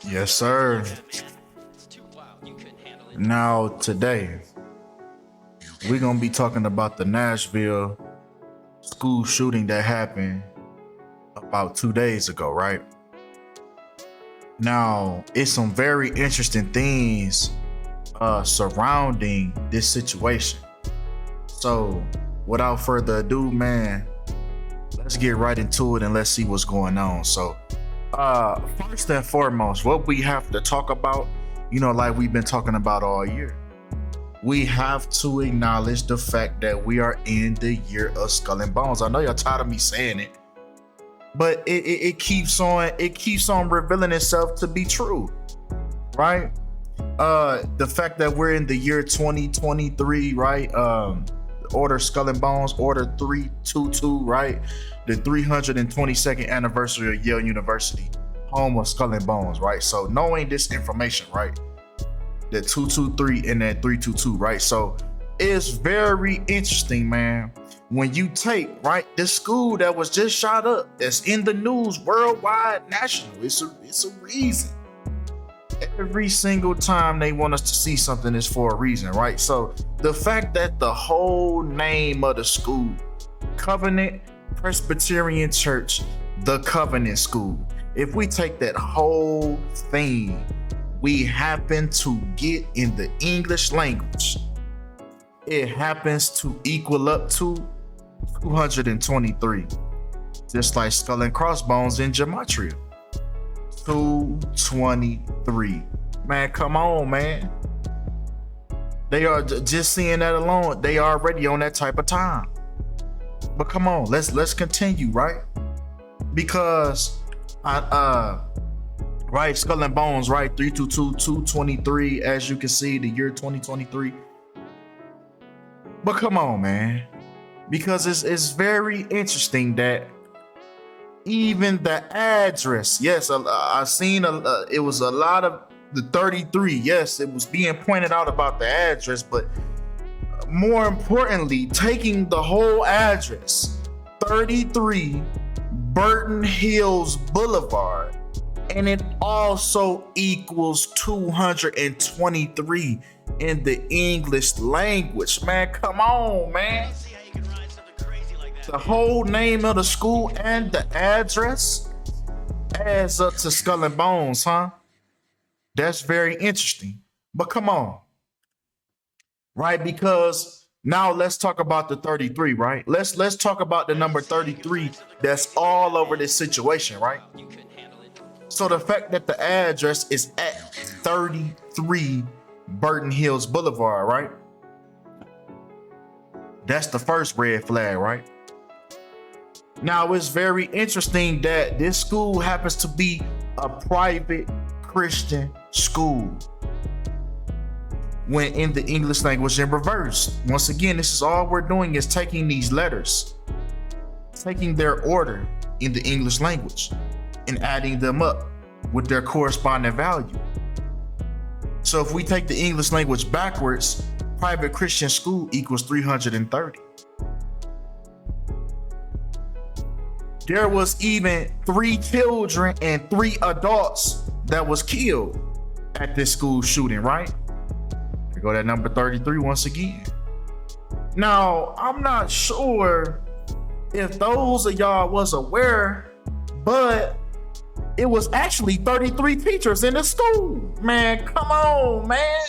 Yes, sir. Now, today, we're going to be talking about the Nashville school shooting that happened about 2 days ago, right? Now, it's some very interesting things surrounding this situation. So, without further ado, man, let's get right into it and let's see what's going on. So, first and foremost, what we have to talk about, like we've been talking about all year, we have to acknowledge the fact that we are in the year of Skull and Bones. I know y'all tired of me saying it, but it keeps on revealing itself to be true, right? The fact that we're in the year 2023, right? Order Skull and Bones, Order 322, right? The 322nd anniversary of Yale University, home of Skull and Bones, right? So knowing this information, right? The 223 and that 322, right? So it's very interesting, man. When you take, right, this school that was just shot up, that's in the news worldwide, national, it's a reason. Every single time they want us to see something is for a reason, right? So the fact that the whole name of the school, Covenant Presbyterian Church, the Covenant School, if we take that whole thing, we happen to get in the English language, it happens to equal up to 223, just like Skull and Crossbones in Gematria. 223. Man, come on, man. They are just seeing that alone. They are already on that type of time. But come on, let's continue, right? Because right, Skull and Bones, right? 322, 223, as you can see, the year 2023. But come on, man. Because it's very interesting that even the address, yes, I've seen it was a lot of the 33. Yes, it was being pointed out about the address, but more importantly, taking the whole address, 33 Burton Hills Boulevard, and it also equals 223 in the English language. Man, come on, man. The whole name of the school and the address adds up to Skull and Bones, huh? That's very interesting. But come on, right? Because now let's talk about the 33, right? Let's talk about the number 33 that's all over this situation, right? So the fact that the address is at 33 Burton Hills Boulevard, right? That's the first red flag, right? Now, it's very interesting that this school happens to be a private Christian school when in the English language in reverse. Once again, this is all we're doing is taking these letters, taking their order in the English language and adding them up with their corresponding value. So if we take the English language backwards, private Christian school equals 330. There was even 3 children and 3 adults that was killed at this school shooting, right? There go that number 33 once again. Now, I'm not sure if those of y'all was aware, but it was actually 33 teachers in the school. Man, come on, man.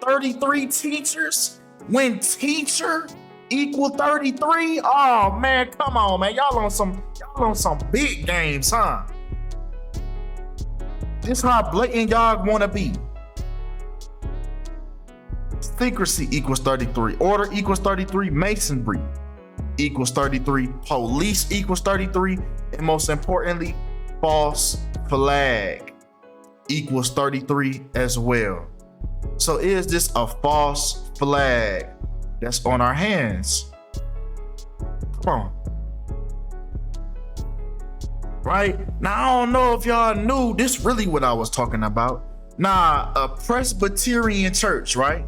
33 teachers when teacher equal 33. Oh man, come on, man. Y'all on some big games, huh? This how blatant y'all wanna be. Secrecy equals 33. Order equals 33. Masonry equals 33. Police equals 33. And most importantly, false flag equals 33 as well. So is this a false flag that's on our hands? Come on. Right? Now, I don't know if y'all knew this really what I was talking about. Now, a Presbyterian church, right?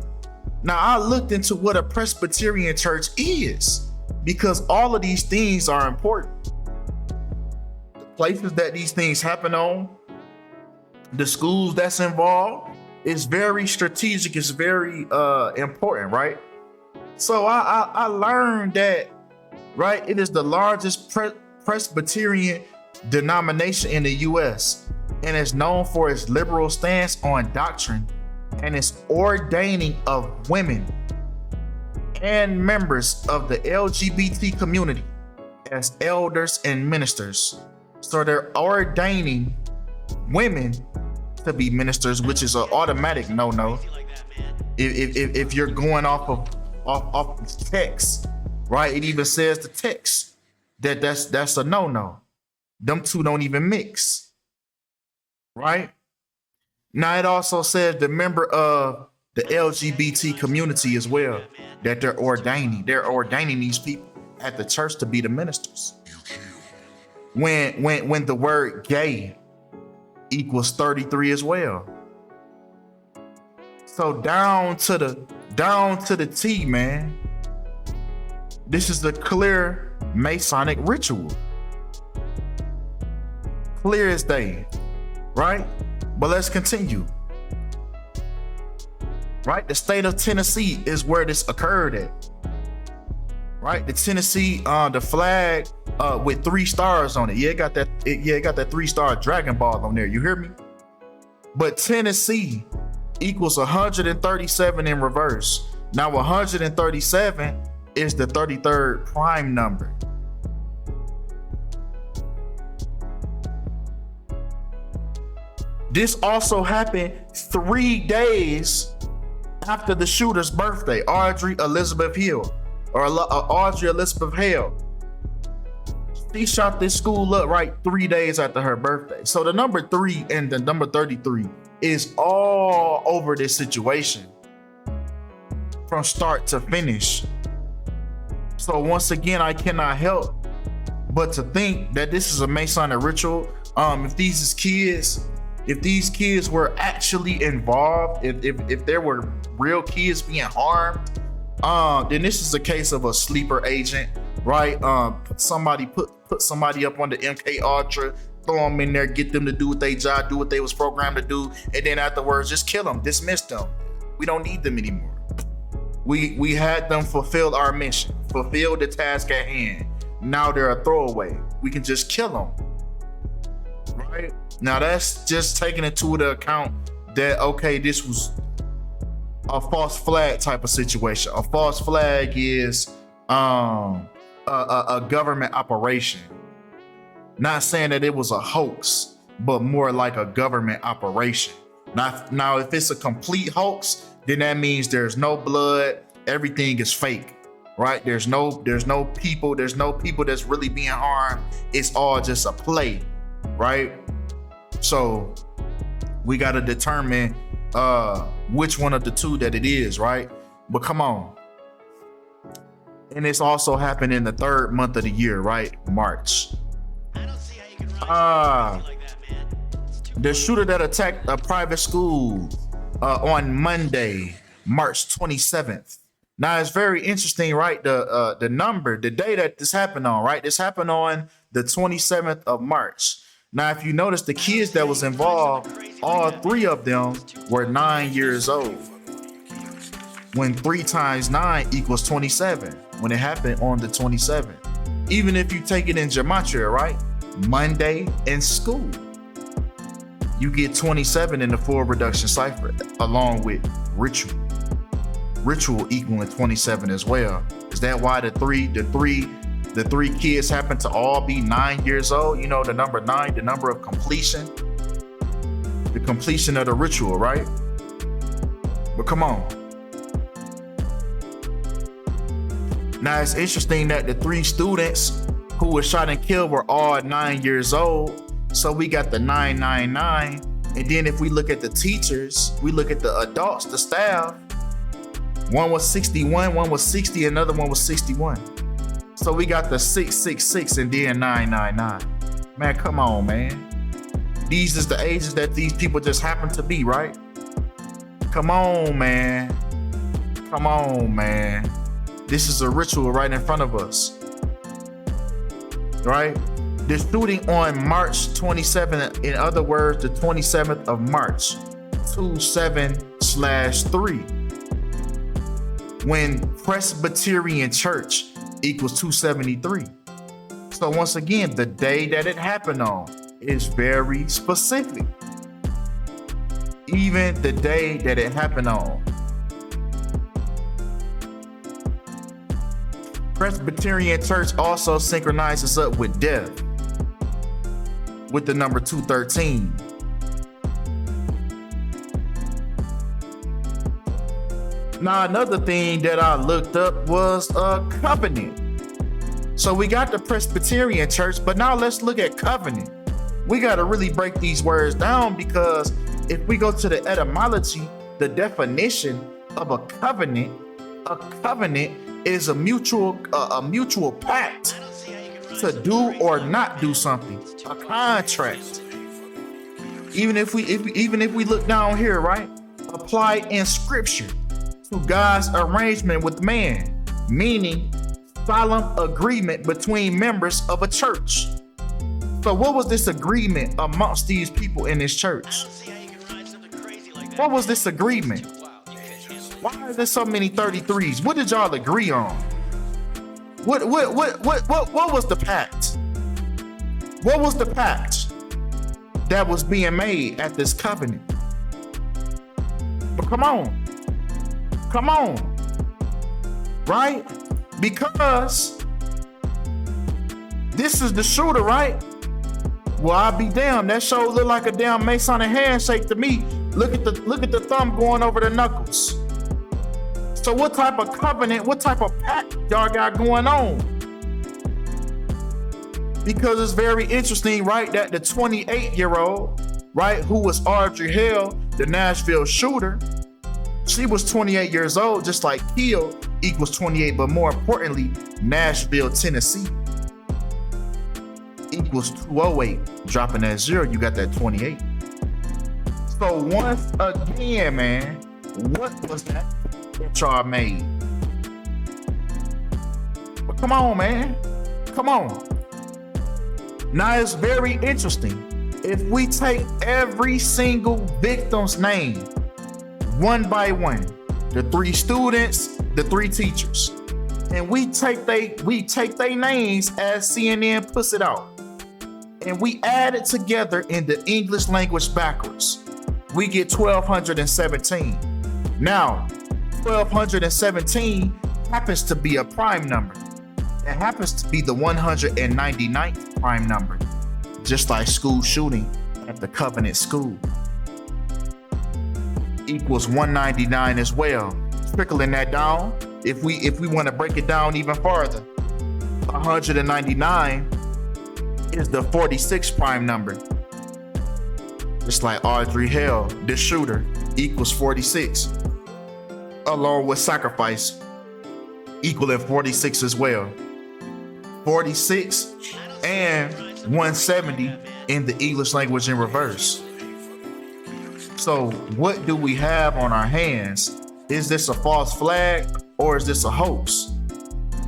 Now, I looked into what a Presbyterian church is because all of these things are important. The places that these things happen on, the schools that's involved. It's very strategic. It's very important, right? So I learned that, right, it is the largest Presbyterian denomination in the U.S. and is known for its liberal stance on doctrine and its ordaining of women and members of the LGBT community as elders and ministers. So they're ordaining women to be ministers, which is an automatic no-no. If you're going off text, right? It even says the text that's a no-no. Them two don't even mix, right? Now it also says the member of the LGBT community as well that they're ordaining. They're ordaining these people at the church to be the ministers. When the word gay equals 33 as well. So down to the T, man. This is the clear Masonic ritual. Clear as day, right? But let's continue. Right? The state of Tennessee is where this occurred at. Right? The Tennessee, the flag with 3 stars on it. Yeah, it got that 3-star Dragon Ball on there. You hear me? But Tennessee equals 137 in reverse. Now 137 is the 33rd prime number. This also happened 3 days after the shooter's birthday, Audrey Elizabeth Hale, or Audrey Elizabeth Hale. She shot this school up right 3 days after her birthday. So the number 3 and the number 33 is all over this situation from start to finish. So once again, I cannot help but to think that this is a Masonic ritual. If these kids were actually involved, if there were real kids being harmed, then this is a case of a sleeper agent, right? Put somebody up on the MK Ultra, throw them in there, get them to do what they job, do what they was programmed to do, and then afterwards just kill them, dismiss them. We don't need them anymore. We had them fulfill our mission, fulfill the task at hand. Now they're a throwaway. We can just kill them, right? Now that's just taking into the account that, okay, this was a false flag type of situation. A false flag is a government operation. Not saying that it was a hoax, but more like a government operation. Now, if it's a complete hoax, then that means there's no blood, everything is fake, right? There's no people that's really being harmed. It's all just a play, right? So we got to determine which one of the two that it is, right? But come on. And it's also happened in the 3rd month of the year, right? March. I don't see how you can run like that, man. The shooter that attacked a private school on Monday, March 27th. Now it's very interesting, right? The number, the day that this happened on, right? This happened on the 27th of March. Now, if you notice, the kids that was involved, all 3 of them were 9 years old. When 3 times 9 equals 27, when it happened on the 27th. Even if you take it in Gematria, right? Monday in school, you get 27 in the full reduction cipher, along with ritual. Ritual equaling 27 as well. Is that why the three kids happen to all be 9 years old? You know, the number 9, the number of completion, the completion of the ritual, right? But come on. Now it's interesting that the 3 students who were shot and killed were all 9 years old. So we got the 999. And then if we look at the teachers, we look at the adults, the staff, one was 61, one was 60, another one was 61. So we got the 666 and then 999. Man, come on, man. These is the ages that these people just happen to be, right? Come on, man. Come on, man. This is a ritual right in front of us, right? The shooting on March 27th, in other words, the 27th of March, 27/3. When Presbyterian Church equals 273. So once again, the day that it happened on is very specific. Even the day that it happened on. Presbyterian Church also synchronizes up with death, with the number 213. Now, another thing that I looked up was a covenant. So we got the Presbyterian Church, but now let's look at covenant. We got to really break these words down, because if we go to the etymology, the definition of a covenant is a mutual pact to do or not do something, a contract. Even if we look down here, right, applied in scripture to God's arrangement with man, meaning solemn agreement between members of a church. So what was this agreement amongst these people in this church? What was this agreement? Why are there so many 33s? What did y'all agree on? What was the pact? What was the pact that was being made at this covenant? But come on, right? Because this is the shooter, right? Well, I'll be damned. That sure look like a damn Masonic handshake to me. Look at the thumb going over the knuckles. So what type of covenant, what type of pact y'all got going on? Because it's very interesting, right, that the 28-year-old, right, who was Audrey Hale, the Nashville shooter, she was 28 years old, just like Hale equals 28, but more importantly, Nashville, Tennessee equals 208. Dropping that 0, you got that 28. So once again, man, what was that y'all made? But come on, man. Come on. Now it's very interesting. If we take every single victim's name, one by one, the 3 students, the 3 teachers, and we take their names as CNN puts it out, and we add it together in the English language backwards, we get 1,217. Now, 1,217 happens to be a prime number. It happens to be the 199th prime number, just like school shooting at the Covenant School. Equals 199 as well. Trickling that down, if we want to break it down even farther, 199 is the 46th prime number. Just like Audrey Hale, the shooter, equals 46, along with sacrifice equaling 46 as well. 46 and 170 in the English language in reverse. So what do we have on our hands? Is this a false flag or is this a hoax?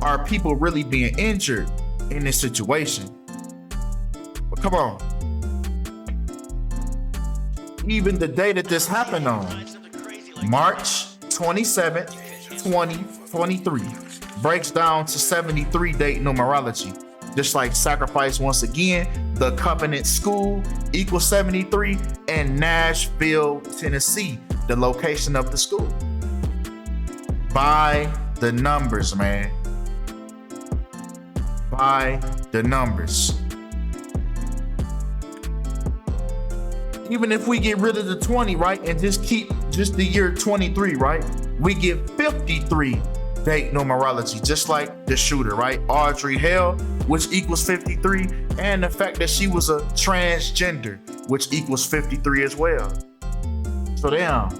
Are people really being injured in this situation? But come on. Even the day that this happened on, March 27th, 2023, breaks down to 73 date numerology. Just like sacrifice, once again, the Covenant School equals 73, and Nashville, Tennessee, the location of the school. By the numbers, man. By the numbers. Even if we get rid of the 20, right, and just keep just the year 23, right, we get 53 date numerology, just like the shooter, right? Audrey Hale, which equals 53, and the fact that she was a transgender, which equals 53 as well. So damn,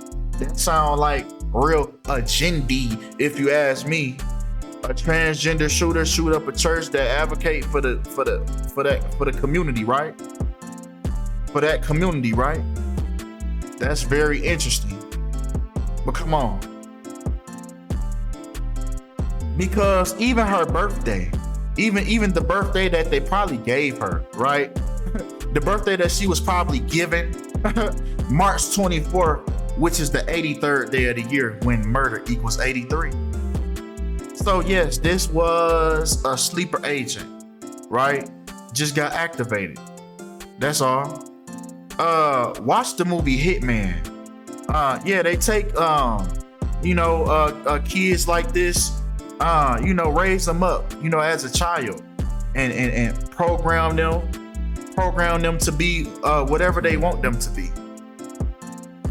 that sound like real agendy, if you ask me. A transgender shooter shoot up a church that advocate for the community, right? For that community, right? That's very interesting. But come on. Because even her birthday Even the birthday that they probably gave her, right? The birthday that she was probably given, March 24th, which is the 83rd day of the year when murder equals 83. So yes, this was a sleeper agent, right? Just got activated. That's all. Watch the movie Hitman. Yeah, they take kids like this, raise them up, as a child, and program them to be whatever they want them to be.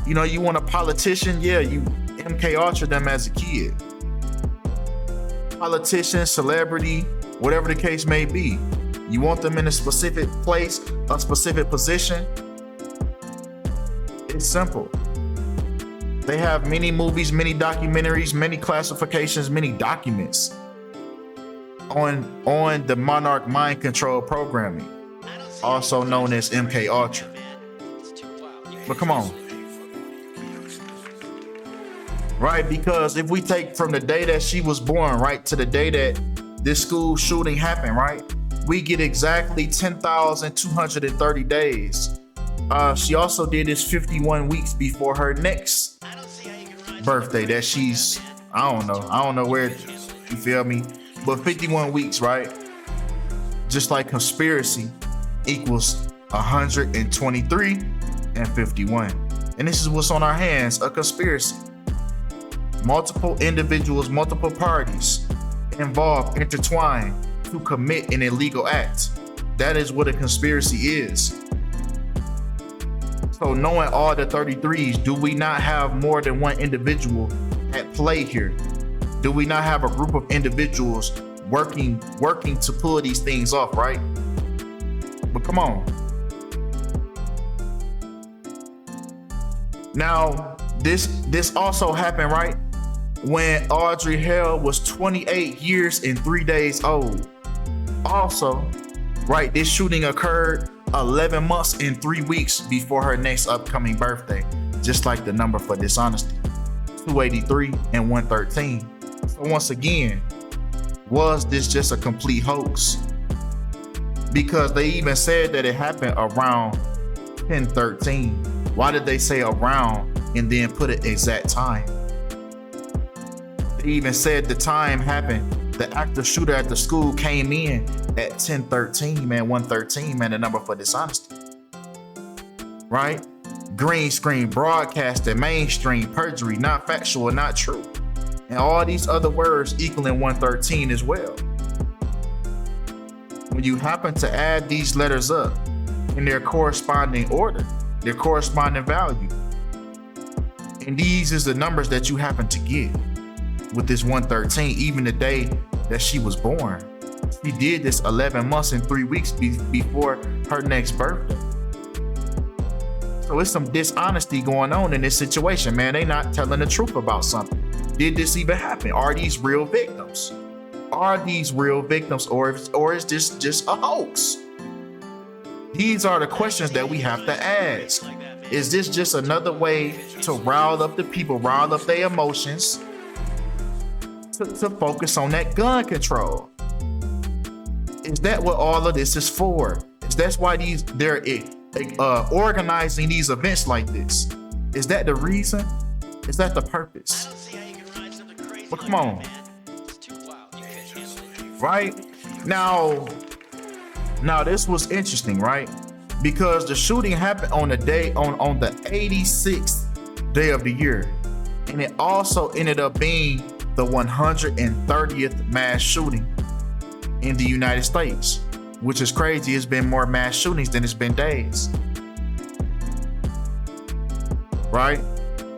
You want a politician? Yeah, you MK Ultra them as a kid. Politician, celebrity, whatever the case may be. You want them in a specific place, a specific position. It's simple. They have many movies, many documentaries, many classifications, many documents on the Monarch mind control programming, also known as MK Ultra. But come on. Right, because if we take from the day that she was born, right, to the day that this school shooting happened, right, we get exactly 10,230 days. She also did this 51 weeks before her next birthday that she's, I don't know where, you feel me? But 51 weeks, right? Just like conspiracy equals 123 and 51. And this is what's on our hands, a conspiracy. Multiple individuals, multiple parties involved, intertwined to commit an illegal act. That is what a conspiracy is. So knowing all the 33s, do we not have more than one individual at play here? Do we not have a group of individuals working to pull these things off, right? But come on. Now, this also happened, right? When Audrey Hale was 28 years and 3 days old. Also, right, this shooting occurred 11 months and 3 weeks before her next upcoming birthday, just like the number for dishonesty, 283 and 113. So once again, was this just a complete hoax? Because they even said that it happened around 10:13. Why did they say around and then put an exact time? They even said the time happened. The active shooter at the school came in at 10:13, man, 113, man, the number for dishonesty. Right? Green screen, broadcasted, mainstream, perjury, not factual, not true. And all these other words equaling 113 as well. When you happen to add these letters up in their corresponding order, their corresponding value, and these is the numbers that you happen to get with this 113, even the day that she was born. She did this 11 months and 3 weeks before her next birthday. So it's some dishonesty going on in this situation, man. They not telling the truth about something. Did this even happen? Are these real victims? Are these real victims, or is this just a hoax? These are the questions that we have to ask. Is this just another way to rile up the people, rile up their emotions, to focus on that gun control? Is that what all of this is for? That's why they're organizing these events like this? Is that the reason? Is that the purpose? But come on. Right? Now this was interesting, right? Because the shooting happened on the 86th day of the year. And it also ended up being the 130th mass shooting in the United States, which is crazy. It's been more mass shootings than it's been days. Right?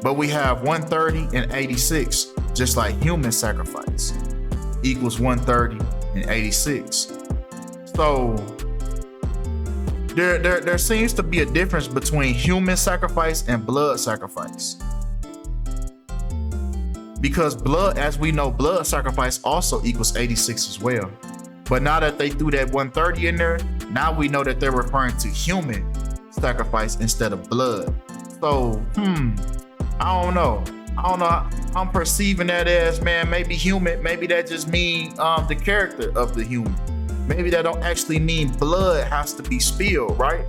But we have 130 and 86, just like human sacrifice equals 130 and 86. So there seems to be a difference between human sacrifice and blood sacrifice. Because blood, as we know, blood sacrifice also equals 86 as well. But now that they threw that 130 in there, now we know that they're referring to human sacrifice instead of blood. So, I don't know. I'm perceiving that as, man, maybe human, maybe that just means the character of the human. maybe that don't actually mean blood has to be spilled, right?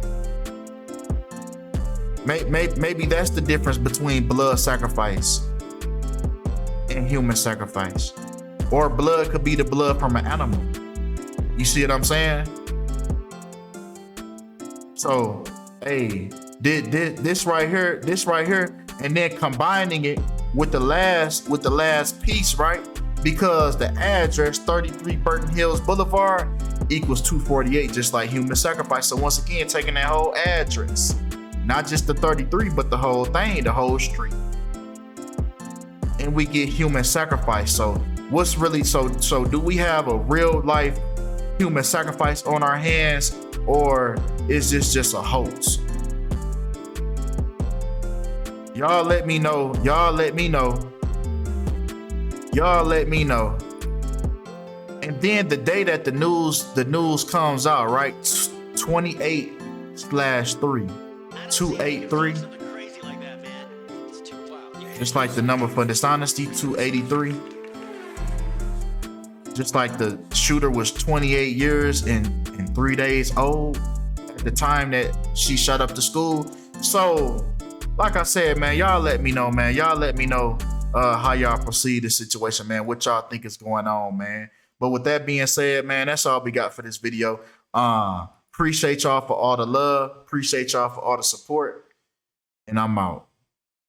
Maybe that's the difference between blood sacrifice and human sacrifice. Or blood could be the blood from an animal. You see what I'm saying? So, hey, this right here, and then combining it with the last piece, right? Because the address 33 Burton Hills Boulevard equals 248, just like human sacrifice. So once again, taking that whole address, not just the 33, but the whole thing, the whole street, and we get human sacrifice. So what's really so do we have a real life human sacrifice on our hands, or is this just a hoax? Y'all let me know. Y'all let me know. And then the day that the news comes out, right? 28/3, 283. Just like the number for dishonesty, 283. Just like the shooter was 28 years and 3 days old at the time that she shot up the school. So, like I said, man, y'all let me know, man. Y'all let me know how y'all perceive this situation, man. What y'all think is going on, man. But with that being said, man, that's all we got for this video. Appreciate y'all for all the love. Appreciate y'all for all the support. And I'm out.